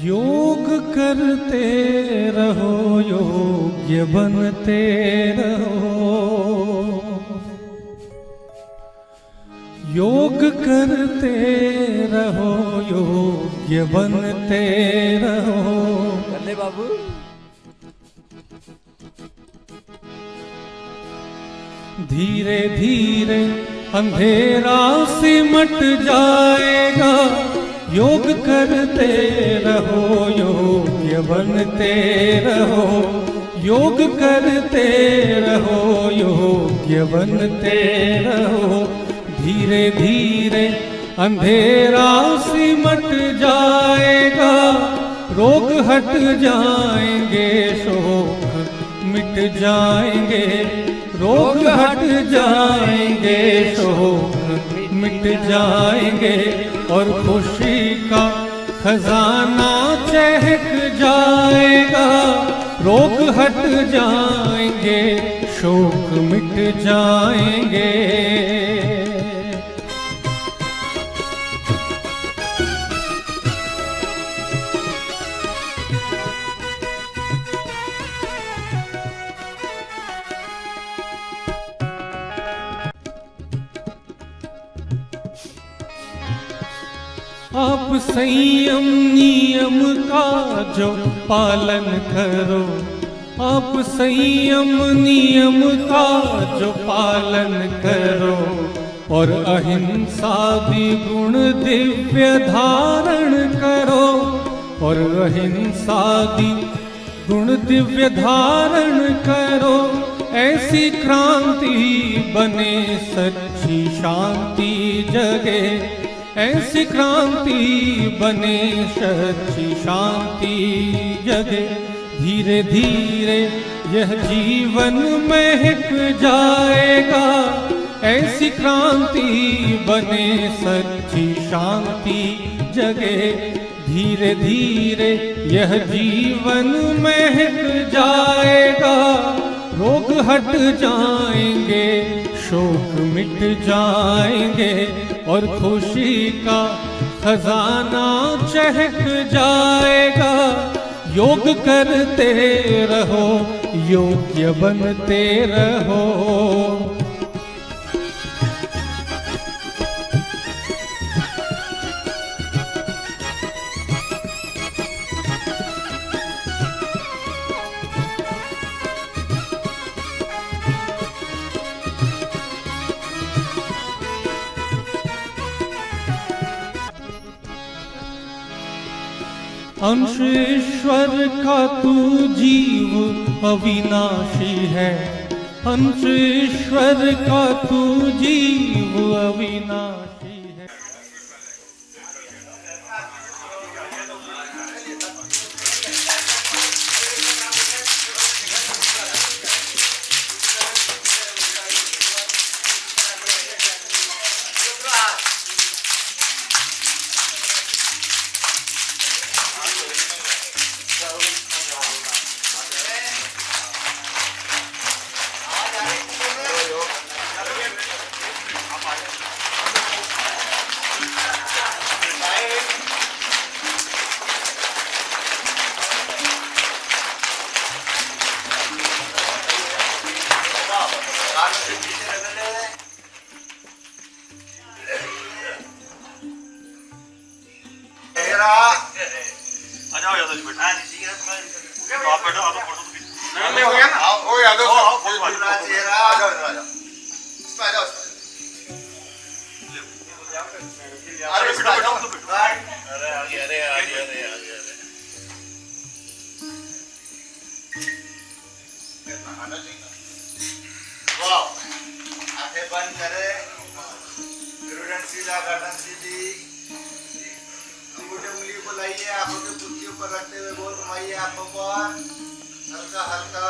योग करते रहो, योग्य बनते रहो। योग करते रहो, योग्य बनते रहो। कर ले बाबू। धीरे धीरे अंधेरा सिमट जाएगा। योग करते रहो, योग्य बनते रहो। योग करते रहो, योग्य बनते रहो। धीरे धीरे अंधेरा सिमट जाएगा। रोग हट जाएंगे, शोक मिट जाएंगे। रोग हट जाएंगे, शोक मिट जाएंगे। और खुशी का खजाना चहक जाएगा। रोग हट जाएंगे, शोक मिट जाएंगे। आप संयम नियम का जो पालन करो। आप संयम नियम का जो पालन करो। और अहिंसा गुण दिव्य धारण करो। और अहिंसा गुण दिव्य धारण करो। ऐसी क्रांति बने, सच्ची शांति जगे। ऐसी क्रांति बने, सच्ची शांति जगे। धीरे धीरे यह जीवन महक जाएगा। ऐसी क्रांति बने, सच्ची शांति जगे। धीरे धीरे यह जीवन महक जाएगा। रोग हट जाएंगे, शोक मिट जाएंगे। और खुशी का खजाना चहक जाएगा। योग करते रहो, योग्य बनते रहो। अंश ईश्वर का तू जीव अविनाशी है। अंश ईश्वर का तू जीव अविनाशी है। बंद करे, सीधा गर्दन सीधी, अंगूठे उंगली को लाइए, आंखों के पुतली ऊपर रखते हुए गोल घुमाइए आंखों पर, हल्का हल्का।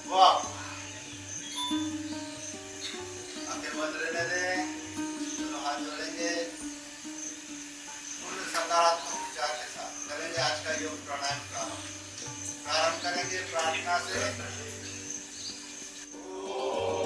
वाह, आंखें बंद रहने दें, दोनों हाथ जोड़ेंगे, पूर्ण सकारात्मक विचार के साथ करेंगे आज का योग प्राणायाम प्रारंभ करेंगे प्रार्थना से। ओम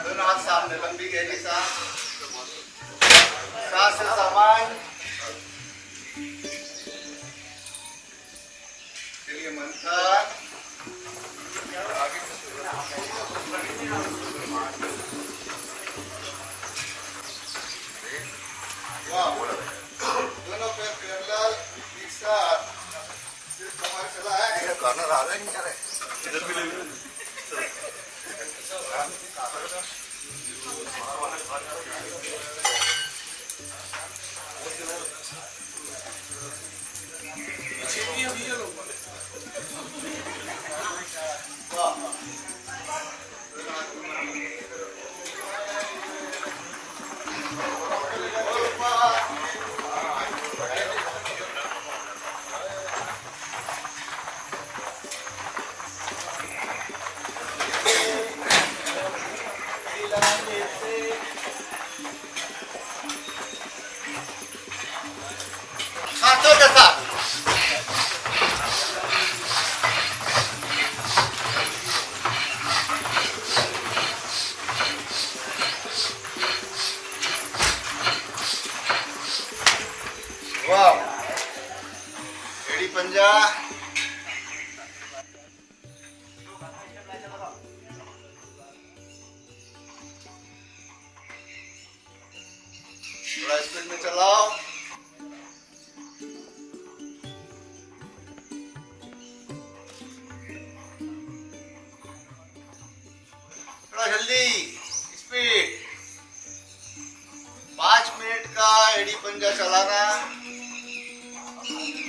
दोनों हाथ सामने, लंबी गहरी सांस, सांस से सामान। चलिए मंत्र। वाह, दोनों पैर पैरेलल, एक साथ, सिर्फ कमर चला है। ये कॉर्नर आ रहा है क्या रे? इधर भी ले लो। हाथों के साथ वाह, एड़ी पंजा। थोड़ा स्पीड में चलाओ। थोड़ा जल्दी, स्पीड। 5 मिनट का एड़ी पंजा चलाना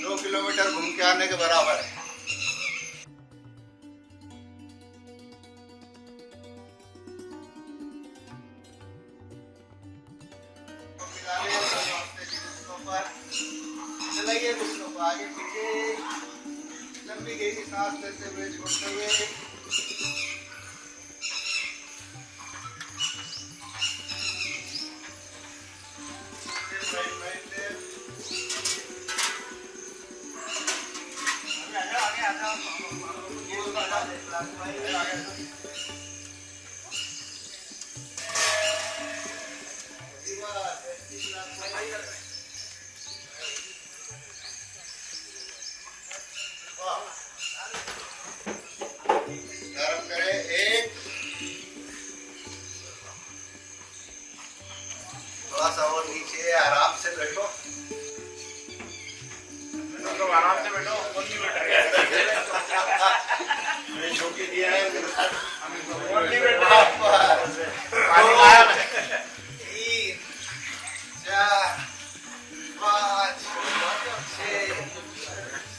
2 किलोमीटर घूम के आने के बराबर है। चलाइए घुटनों को आगे पीछे, लंबी गहरी सांस लेते हुए छोड़ते हुए। गरम करें एक, थोड़ा सा और नीचे, आराम से बैठो। आराम से बैठो, छोटी दिया है। 3 4 5 6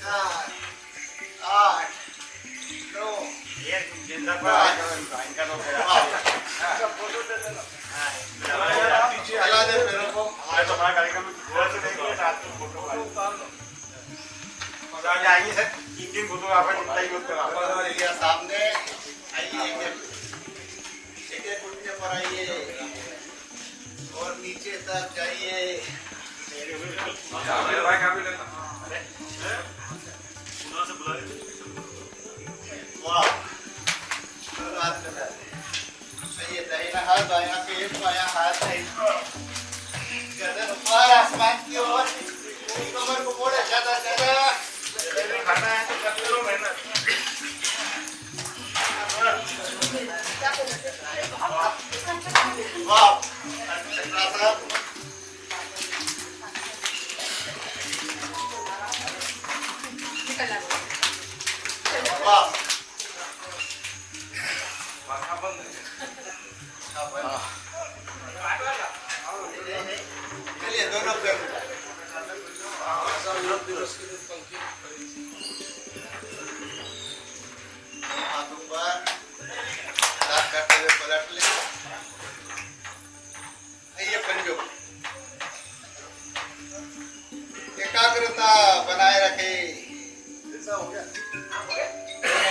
7 8 9 चला दे पैरों को। हमारे तो हमारा कार्यक्रम आइए सर, 3 फोटो आप सामने आइए, एक उल्टे पर आइए और नीचे तक जाइए। वाह, आइए, दाहिना हाथ बायां पेट, बायां हाथ गर्दन ऊपर आसमान की ओर, कमर को मोड़े ज्यादा ज्यादा। खाना है तो कर लो मेहनत। वाह, चलिए दोनों पे हाथों पर हाथ करते हुए पलट ले। आइए पंजों, एकाग्रता बनाए रखे। दोनों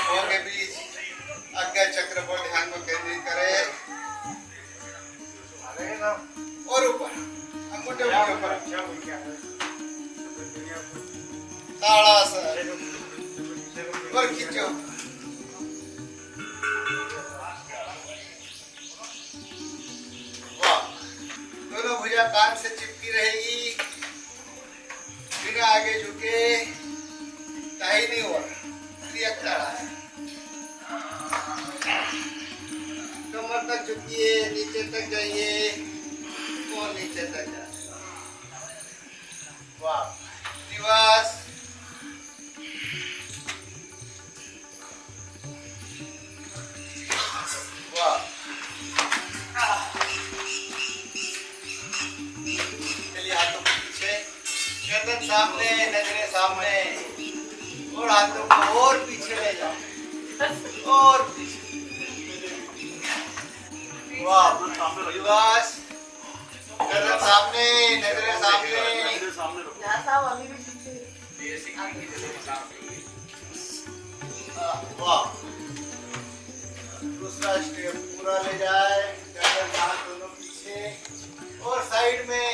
पाँव के बीच आज्ञा चक्र पर ध्यान को केंद्रित करें और ऊपर अंगूठे ऊपर ताड़ासन और खींचो वाह दोनों भुजा कान से चिपकी रहेगी बिना आगे झुके दाहिनी ओर ताड़ा है कमर तक झुकिए नीचे तक जाइए और नीचे तक जाइए वाह निवास वाह चलिए हाथों को पीछे गर्दन सामने नजरें सामने और हाथों को और पीछे ले जाओ और पीछे वाह विवास गर्दन सामने नजरें सामने वाह दूसरा स्टेप पूरा ले जाए गर्दन हाथ दोनों पीछे और साइड में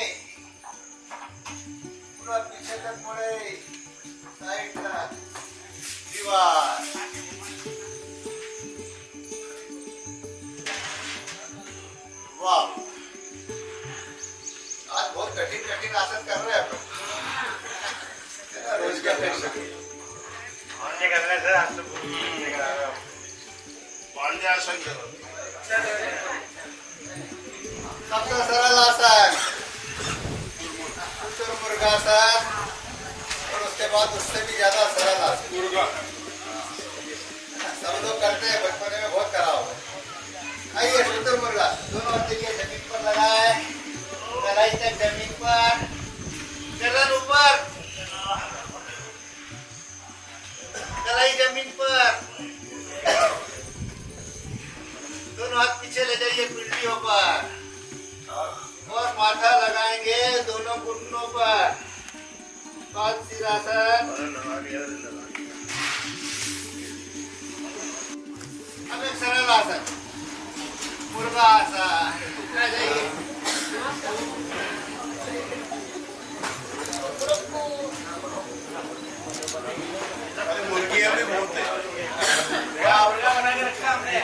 पूरा पीछे तक मुड़े साइड तक दीवार वाह आज बहुत कठिन कठिन आसन कर रहे हैं आप लोग रोज क्या कर सकते करने से आज तो आसन करो सबसे सरल आसन मुर्गासन और उसके बाद उससे भी ज्यादा सरल आसन सब लोग करते हैं बचपन में बहुत करा होगा आइए शुद्ध मुर्गा दोनों हाथ देखिए जमीन पर लगाए कलाई तक जमीन पर गर्दन ऊपर कलाई जमीन पर दोनों हाथ पीछे ले जाइए पिंडियों पर और माथा लगाएंगे दोनों घुटनों पर पाद सिरासन अब एक सरल आसन मुर्गा आसन उठना जाइए मुर्गियां भी बहुत है बना के रखा हमने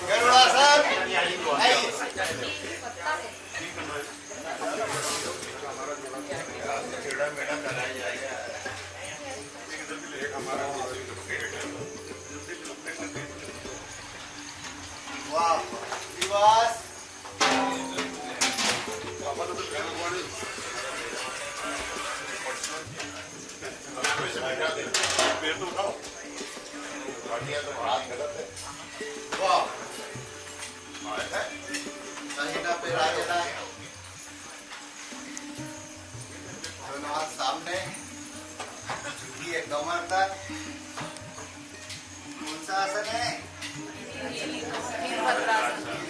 गरुड़ासन वाह दिवास वाह दाहिना पैर आगे लाए दोनों हाथ सामने झुकिए कमर तक कौन सा आसन है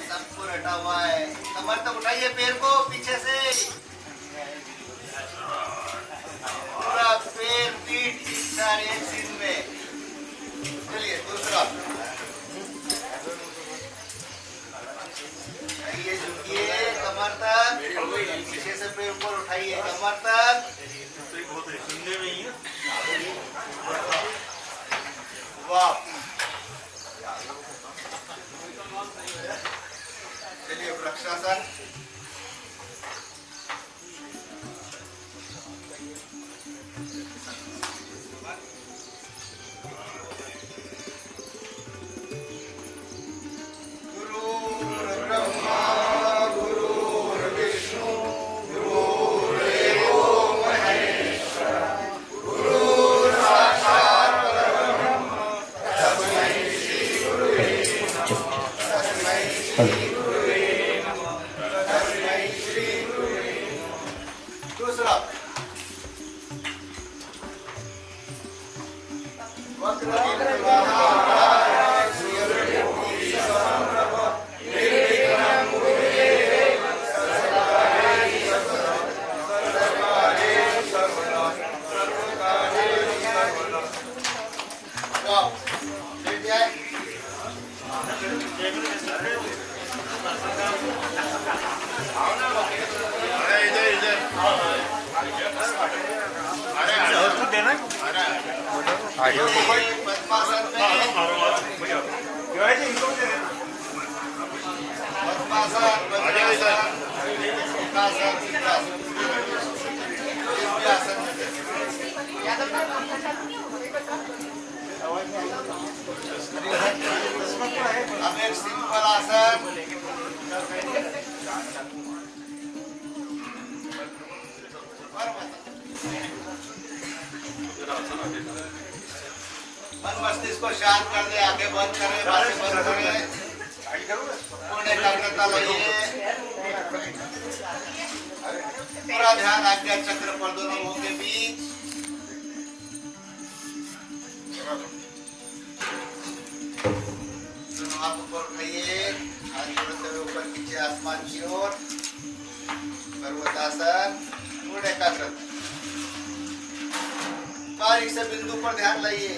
सबको रटा हुआ है कमर तक उठाइए पैर को पीछे से पूरा पैर पीठ एक साथ एक सीध में चलिए दूसरा आइए झुकिए कमर तक पीछे से पैर ऊपर उठाइए कमर तक वाह चलिए वृक्षासन दूसरा वक्र वाह बैठ जाए पद्मासन में पद्मासन सुखासन सिंहासन अब एक सिंपल आसन मन मस्तिष्क को शांत कर दे आगे बंद करें बातें बंद करें पूर्ण एकाग्रता लाइए पूरा ध्यान आज्ञा चक्र पर दोनों मुंह के बीच दोनों हाथ ऊपर उठाइए हाथ जोड़ते हुए ऊपर नीचे आसमान की ओर पर्वतासन पूर्ण एकाग्रता बारीक से बिंदु पर ध्यान लाइए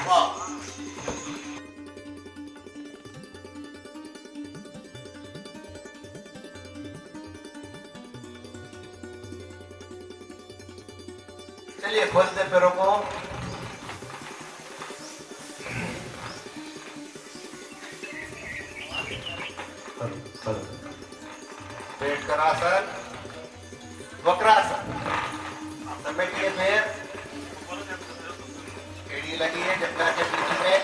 वाह चलिए खोलते पैरों को बैठ कर आसन वक्रासन समेटिए पैर एड़ी लगी है जबड़ा के पीछे में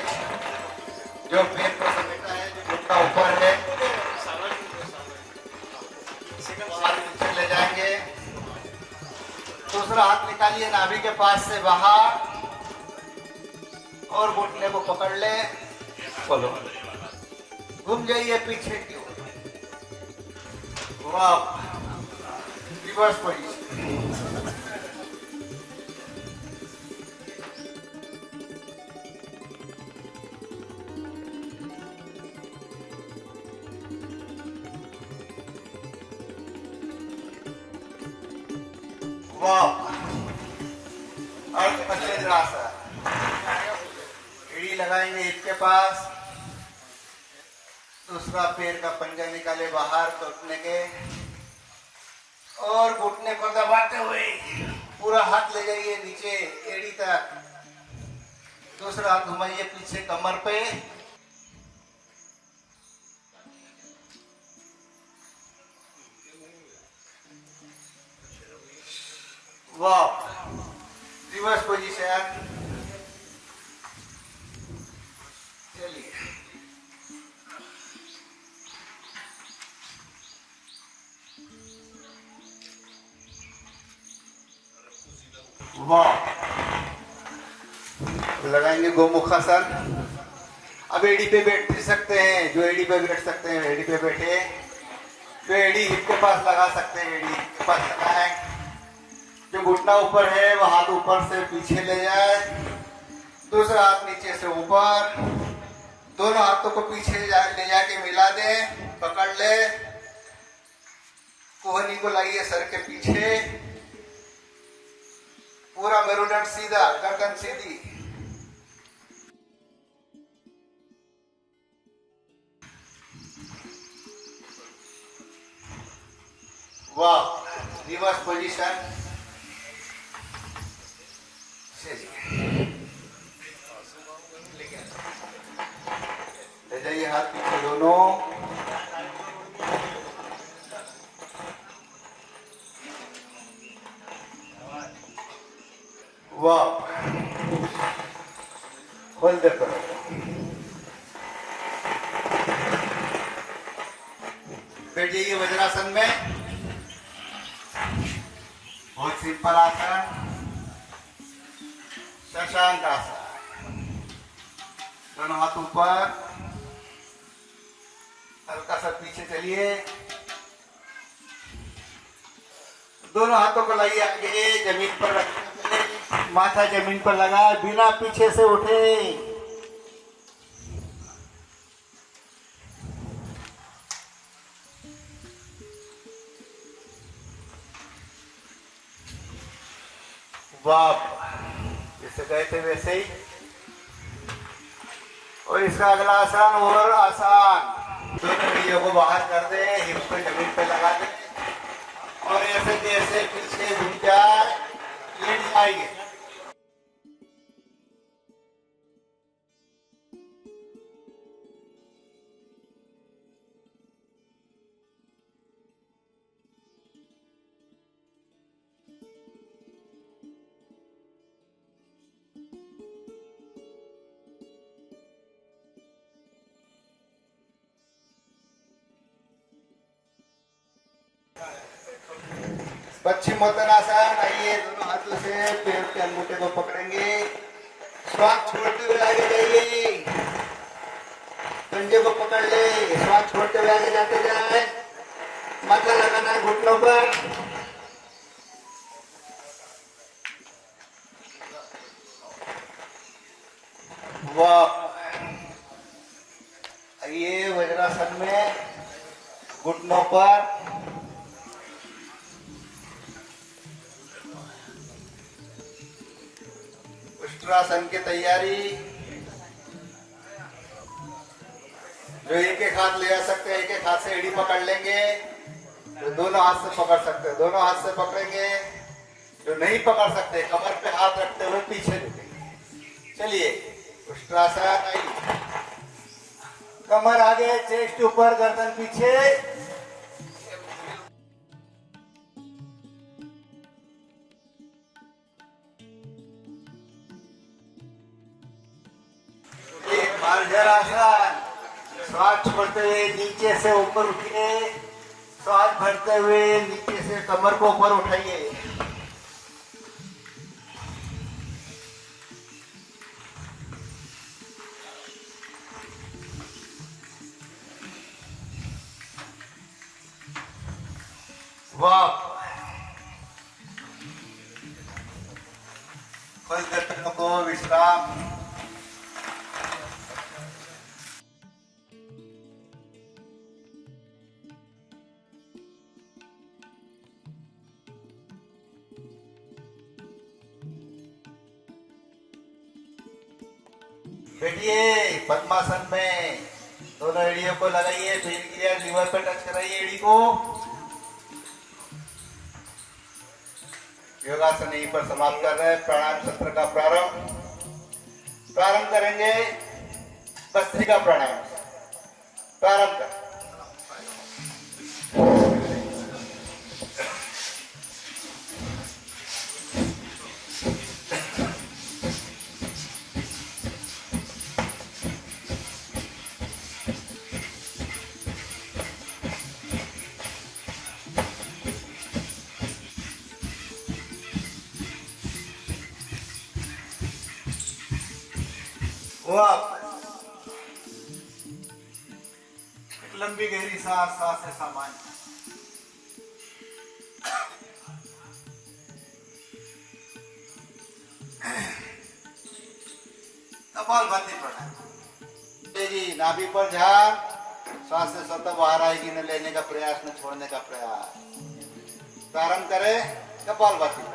जो पैर को समेटा है जो घुटना ऊपर है नीचे ले जाएंगे दूसरा हाथ निकालिए नाभि के पास से बाहर और घुटने को पकड़ ले बोलो घूम जाइए पीछे की ओर वाह रिवर्स पोजीशन वाह अर्ध पश्चिमासन एड़ी लगाएंगे हिप के पास दूसरा पैर का पंजा निकाले बाहर घुटने के और घुटने को दबाते हुए पूरा हाथ ले जाइए नीचे एड़ी तक दूसरा हाथ घुमाइए पीछे कमर पे वाह रिवर्स पोजीशन चलिए वाह लगाएंगे गोमुखासन अब एड़ी पे बैठ सकते हैं जो एड़ी पे बैठ सकते हैं एड़ी पे बैठे तो एड़ी हिप के पास लगा सकते हैं एड़ी हिप के पास लगाएं जो घुटना ऊपर है वह हाथ ऊपर से पीछे ले जाए दूसरा हाथ नीचे से ऊपर दोनों हाथों को पीछे ले जाके मिला दे पकड़ ले कोहनी को लाइए सर के पीछे पूरा मेरुदंड सीधा गर्दन सीधी वाह रिवर्स पोजीशन ले जाइए हाथ पीछे दोनों वाह खोल दे करो बैठ जाइए वज्रासन में बहुत सिंपल आसन शशांक आसन दोनों हाथ ऊपर हल्का सा पीछे चलिए दोनों हाथों को लाइए आगे जमीन पर रखिए माथा जमीन पर लगा बिना पीछे से उठे वाह, जैसे गए थे वैसे ही। और इसका अगला आसान और आसान, दोनों एड़ियों को बाहर कर दे, हिप्स को जमीन पे लगा दे और ऐसे जैसे पीछे घूम जाए, लेट जाएंगे। पश्चिमोत्तानासन। आइए, दोनों हाथों से पैर के अंगूठे को पकड़ेंगे, श्वास छोड़ते हुए आगे जाइए, पंजे को पकड़ ले, श्वास छोड़ते हुए आगे जाते जाए, माथा लगाना है घुटनों पर। वाह, आइए वज्रासन में घुटनों पर, उष्ट्रासन की तैयारी। जो एक एक हाथ ले आ सकते हैं, एक एक हाथ से एड़ी पकड़ लेंगे, जो दोनों हाथ से पकड़ सकते हैं दोनों हाथ से पकड़ेंगे, जो नहीं पकड़ सकते कमर पे हाथ रखते हुए पीछे झुकेंगे। चलिए, उष्ट्रासन। आइए, कमर आगे, चेस्ट ऊपर, गर्दन पीछे। आसन, श्वास छोड़ते हुए नीचे से ऊपर उठिए, श्वास भरते हुए नीचे से कमर को ऊपर उठाइए। वाह, कुछ घटनों को विश्राम। बैठिए पद्मासन में, दोनों एड़ियों को लगाइए, पेन क्रिया लीवर पे टच कराइए एड़ी को। योगासन यहीं पर समाप्त कर रहे हैं। प्राणायाम सत्र का प्रारंभ करेंगे भस्त्रिका प्राणायाम। प्रारंभ कर। लंबी गहरी सांस, सांस है सामान्य। कपालभाति प्राणायाम। जी, नाभि पर ध्यान, श्वास से स्वतः बाहर आएगी, न लेने का प्रयास न छोड़ने का प्रयास। प्रारंभ करें कपालभाति।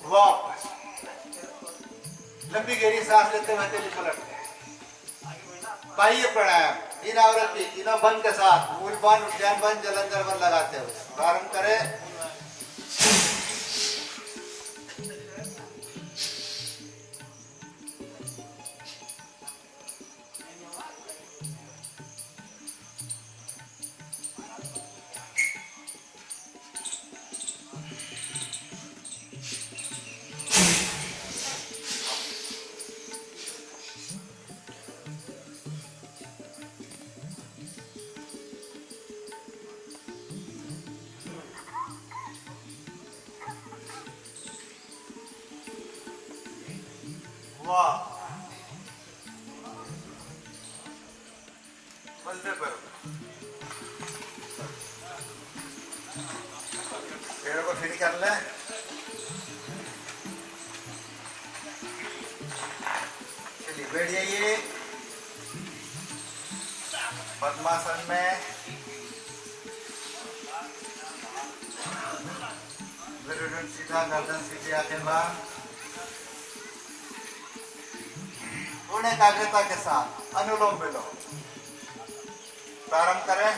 वॉक, लंबी गहरी सांस लेते हुए हथेली पलटते हैं। बाह्य प्राणायाम, तीन आवृत्ति, तीनों बंद के साथ, मूल बंद, उज्जैन बंद, जलंधर बंद लगाते हुए प्रारंभ करें। वाह, बंदे पर पेड़ों को फ्री कर ले। चलिए बैठ जाइए पद्मासन में। गर्दन सीधा, गर्दन सीधी, आंखें बंद। पूर्ण एकाग्रता के साथ अनुलोम विलोम प्रारंभ करें।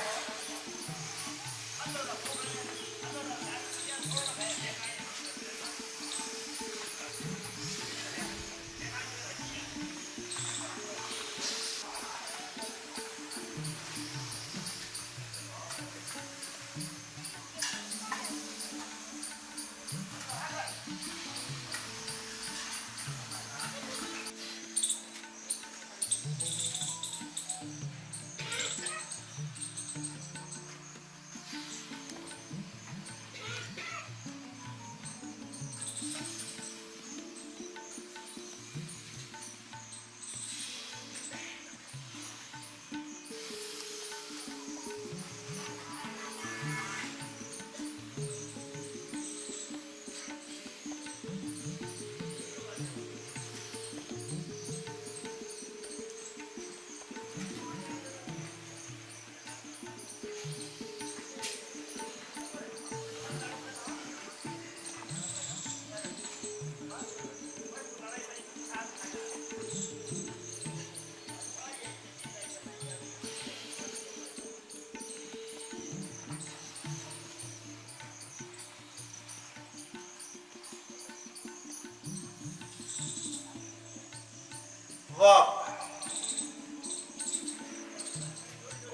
वॉक,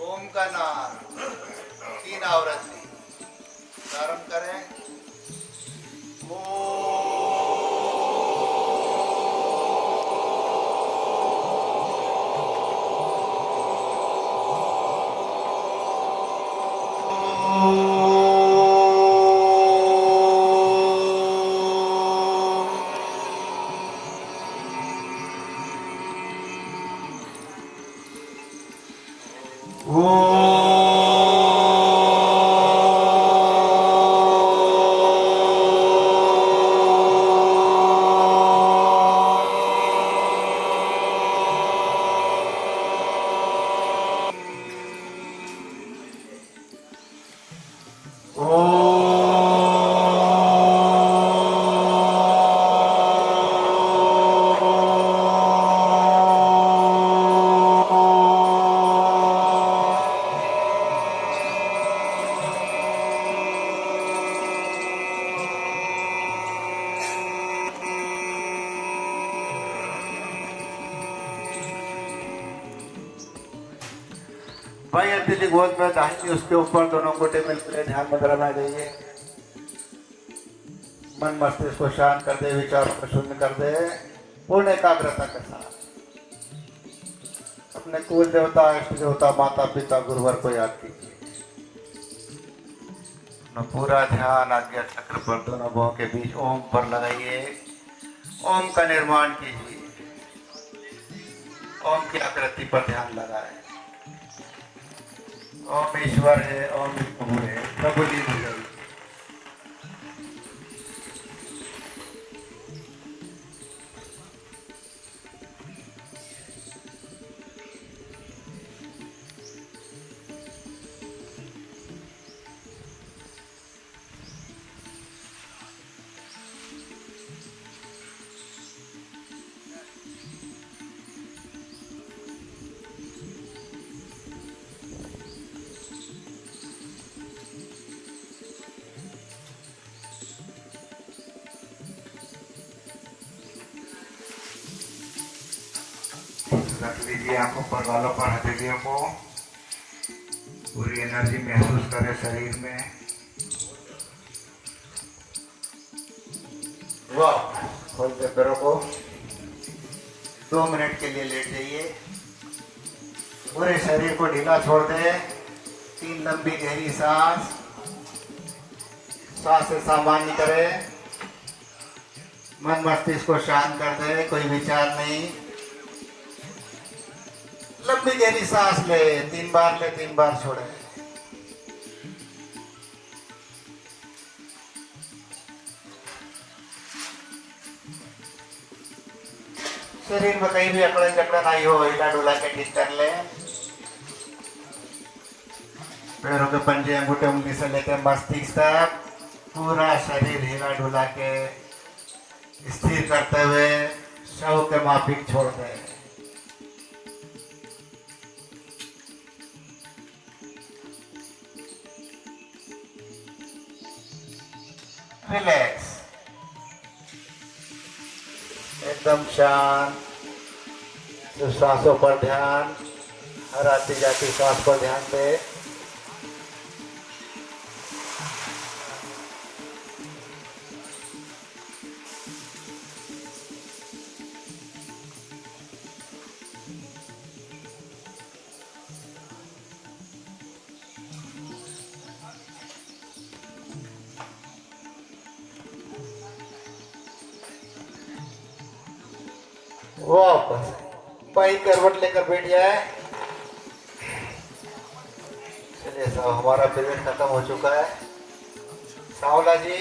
ओम का नाम, तीन आवृत्ति प्रारंभ करें। भाई अत्यधिक गोद में दाहिनी उसके ऊपर दोनों गोटे मिलकर ध्यान मुद्रा में आ जाइए। मन मस्तिष्क को शांत कर दे, विचारों को शून्य कर दे। पूर्ण एकाग्रता के साथ अपने कुल देवता, इष्ट देवता, माता पिता, गुरुवर को याद कीजिए। अपना पूरा ध्यान आज्ञा चक्र पर दोनों भुवों के बीच ओम पर लगाइए। ओम का निर्माण कीजिए। ओम की आकृति पर ध्यान लगाएं। ओम ईश्वर है, ओम प्रभु है, प्रभु जी है। रख लीजिए आंखों पर, गालों पर, हथेलियों को। पूरी एनर्जी महसूस करें शरीर में। वाह, खोलते पैरों को। 2 मिनट के लिए लेट जाइए। पूरे शरीर को ढीला छोड़ दे। 3 लंबी गहरी सांस। सांस से सामान्य करें। मन मस्तिष्क को शांत कर दे, कोई विचार नहीं। लंबी गहरी सांस ले, 3 बार ले, 3 बार छोड़े। शरीर में कहीं भी अकड़न जकड़न आई हो, हिला डुला के ठीक कर ले। पैरों के पंजे, अंगूठे, उंगली से लेकर मस्तिष्क तक पूरा शरीर हिला डुला के स्थिर करते हुए शव के माफिक छोड़ दे। रिलैक्स, एकदम शांत। तो सांसों पर ध्यान, हर आती जाती सांस पर ध्यान दे। वापस बाई करवट लेकर बैठ जाए। चलिए साहब, हमारा पीरियड खत्म हो चुका है। सांवला जी